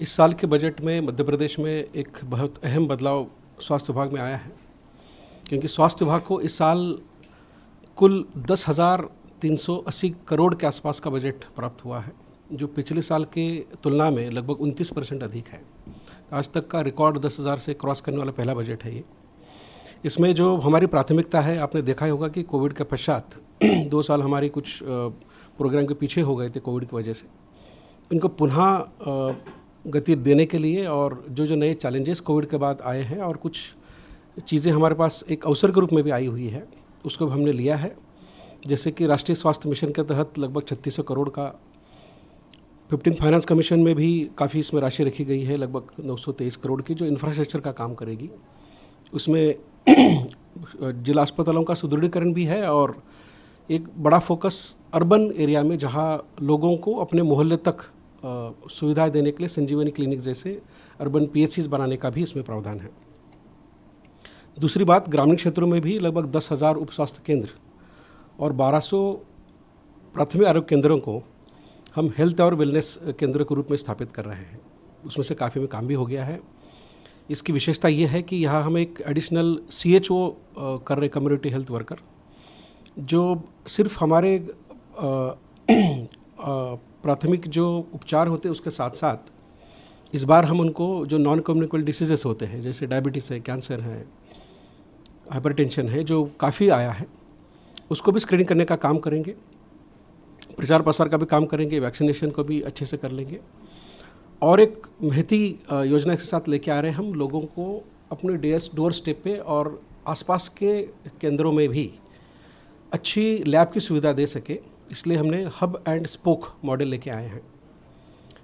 इस साल के बजट में मध्य प्रदेश में एक बहुत अहम बदलाव स्वास्थ्य विभाग में आया है, क्योंकि स्वास्थ्य विभाग को इस साल कुल 10,380 करोड़ के आसपास का बजट प्राप्त हुआ है, जो पिछले साल के तुलना में लगभग 29% अधिक है। आज तक का रिकॉर्ड 10,000 से क्रॉस करने वाला पहला बजट है ये। इसमें जो हमारी प्राथमिकता है, आपने देखा ही होगा कि कोविड के पश्चात 2 साल हमारी कुछ प्रोग्राम के पीछे हो गए थे कोविड की वजह से। इनको पुनः गति देने के लिए और जो नए चैलेंजेस कोविड के बाद आए हैं और कुछ चीज़ें हमारे पास एक अवसर के रूप में भी आई हुई है, उसको भी हमने लिया है। जैसे कि राष्ट्रीय स्वास्थ्य मिशन के तहत लगभग 3600 करोड़ का 15 फाइनेंस कमीशन में भी काफ़ी इसमें राशि रखी गई है, लगभग 923 करोड़ की, जो इंफ्रास्ट्रक्चर का काम करेगी। उसमें जिला अस्पतालों का सुदृढ़ीकरण भी है और एक बड़ा फोकस अर्बन एरिया में, जहां लोगों को अपने मोहल्ले तक सुविधाएं देने के लिए संजीवनी क्लिनिक जैसे अर्बन PHCs बनाने का भी इसमें प्रावधान है। दूसरी बात, ग्रामीण क्षेत्रों में भी लगभग 10,000 उप स्वास्थ्य केंद्र और 1200 प्राथमिक आरोग्य केंद्रों को हम हेल्थ और वेलनेस केंद्र के रूप में स्थापित कर रहे हैं। उसमें से काफ़ी में काम भी हो गया है। इसकी विशेषता ये है कि यहाँ हम एक एडिशनल CHO कर रहे, कम्युनिटी हेल्थ वर्कर, जो सिर्फ हमारे प्राथमिक जो उपचार होते हैं उसके साथ साथ इस बार हम उनको जो नॉन कम्युनिकेबल डिसीजेस होते हैं, जैसे डायबिटीज़ है, कैंसर है, हाइपरटेंशन है, जो काफ़ी आया है, उसको भी स्क्रीनिंग करने का काम करेंगे। प्रचार प्रसार का भी काम करेंगे, वैक्सीनेशन को भी अच्छे से कर लेंगे। और एक महती योजना के साथ लेके आ रहे हैं हम लोगों को अपने डोर स्टेप पे और आसपास के केंद्रों में भी अच्छी लैब की सुविधा दे सके, इसलिए हमने हब एंड स्पोक मॉडल लेके आए हैं।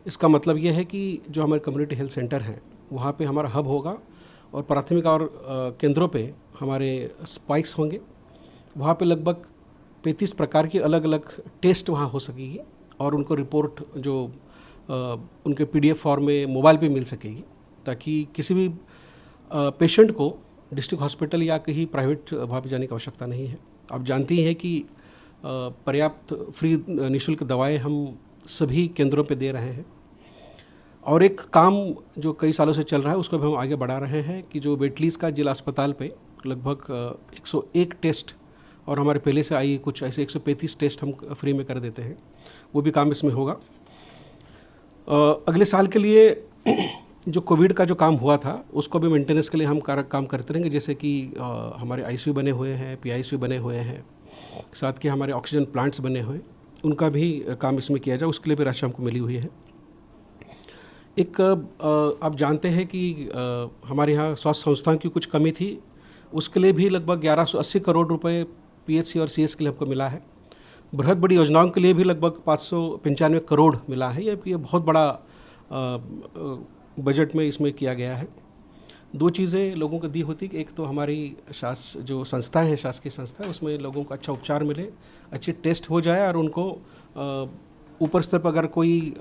इसका मतलब ये है कि जो हमारे कम्युनिटी हेल्थ सेंटर हैं वहाँ पे हमारा हब होगा और प्राथमिक और केंद्रों पे हमारे स्पाइक्स होंगे। वहाँ पे लगभग 35 प्रकार की अलग अलग टेस्ट वहाँ हो सकेगी और उनको रिपोर्ट जो उनके PDF फॉर्म में मोबाइल पे मिल सकेगी, ताकि किसी भी पेशेंट को डिस्ट्रिक्ट हॉस्पिटल या कहीं प्राइवेट वहाँ पे जाने की आवश्यकता नहीं है। आप जानती हैं कि पर्याप्त फ्री निःशुल्क दवाएं हम सभी केंद्रों पे दे रहे हैं। और एक काम जो कई सालों से चल रहा है उसको भी हम आगे बढ़ा रहे हैं कि जो वेटलीज का जिला अस्पताल पे लगभग 101 टेस्ट और हमारे पहले से आई कुछ ऐसे 135 टेस्ट हम फ्री में कर देते हैं, वो भी काम इसमें होगा। अगले साल के लिए जो कोविड का जो काम हुआ था उसको भी मेंटेनेंस के लिए हम काम करते रहेंगे, जैसे कि हमारे ICU बने हुए हैं, PICU बने हुए हैं, साथ के हमारे ऑक्सीजन प्लांट्स बने हुए, उनका भी काम इसमें किया जाए, उसके लिए भी राशि हमको मिली हुई है। एक आप जानते हैं कि हमारे यहाँ स्वास्थ्य संस्थान की कुछ कमी थी, उसके लिए भी लगभग 1180 करोड़ रुपए PHC और CS के लिए हमको मिला है। बृहद बड़ी योजनाओं के लिए भी लगभग 595 करोड़ मिला है। ये बहुत बड़ा बजट में इसमें किया गया है। 2 चीज़ें लोगों को दी होती, एक तो हमारी जो संस्था है, शासकीय संस्था है, उसमें लोगों को अच्छा उपचार मिले, अच्छी टेस्ट हो जाए और उनको ऊपर स्तर पर अगर कोई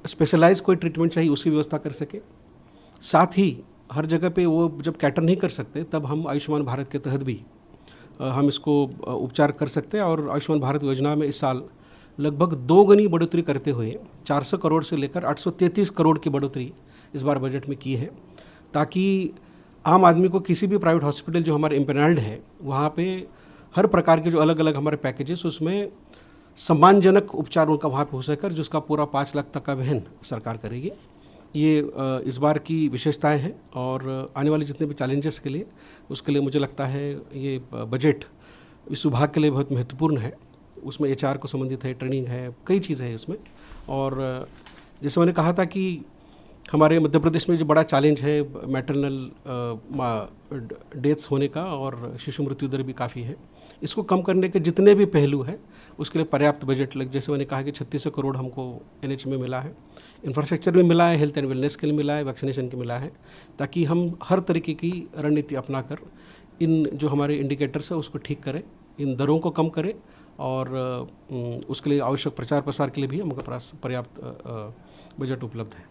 स्पेशलाइज कोई ट्रीटमेंट चाहिए उसकी व्यवस्था कर सके। साथ ही हर जगह पे वो जब कैटर नहीं कर सकते तब हम आयुष्मान भारत के तहत भी हम इसको उपचार कर सकते हैं। और आयुष्मान भारत योजना में इस साल लगभग 2 गुनी बढ़ोतरी करते हुए 400 करोड़ से लेकर 833 करोड़ की बढ़ोतरी इस बार बजट में की है, ताकि आम आदमी को किसी भी प्राइवेट हॉस्पिटल जो हमारे इम्पैनल्ड है वहाँ पे हर प्रकार के जो अलग अलग हमारे पैकेजेस, उसमें सम्मानजनक उपचार उनका वहाँ पे हो सके, जिसका पूरा 5 लाख तक का वहन सरकार करेगी। ये इस बार की विशेषताएं हैं और आने वाले जितने भी चैलेंजेस के लिए, उसके लिए मुझे लगता है ये बजट इस विभाग के लिए बहुत महत्वपूर्ण है। उसमें HR को संबंधित है, ट्रेनिंग है, कई चीज़ें हैं इसमें। और जैसे मैंने कहा था कि हमारे मध्य प्रदेश में जो बड़ा चैलेंज है मैटरनल डेथ्स होने का और शिशु मृत्यु दर भी काफ़ी है, इसको कम करने के जितने भी पहलू हैं उसके लिए पर्याप्त बजट जैसे मैंने कहा कि 3600 करोड़ हमको NH में मिला है, इंफ्रास्ट्रक्चर में मिला है, हेल्थ एंड वेलनेस के लिए मिला है, वैक्सीनेशन के मिला है, ताकि हम हर तरीके की रणनीति अपनाकर इन जो हमारे इंडिकेटर्स है उसको ठीक करें, इन दरों को कम करें और उसके लिए आवश्यक प्रचार प्रसार के लिए भी हमारे पास पर्याप्त बजट उपलब्ध है।